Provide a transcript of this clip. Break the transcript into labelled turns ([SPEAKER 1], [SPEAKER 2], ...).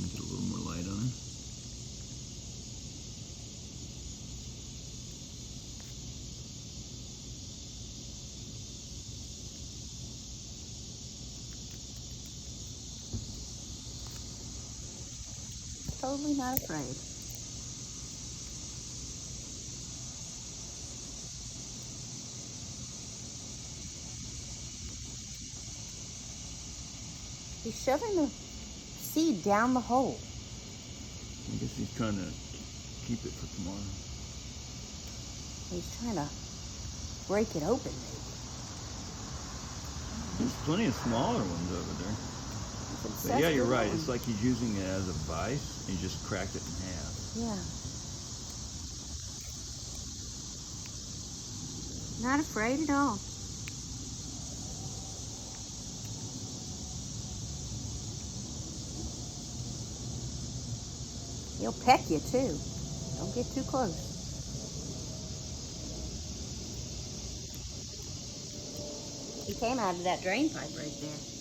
[SPEAKER 1] trying to get a little more light on him.
[SPEAKER 2] Totally not afraid. He's shoving the seed down the hole.
[SPEAKER 1] I guess he's trying to keep it for tomorrow.
[SPEAKER 2] He's trying to break it open, maybe.
[SPEAKER 1] There's plenty of smaller ones over there. But yeah, you're right. It's like he's using it as a vise, and he just cracked it in half.
[SPEAKER 2] Yeah. Not afraid at all. He'll peck you too. Don't get too close. He came out of that drain pipe right there.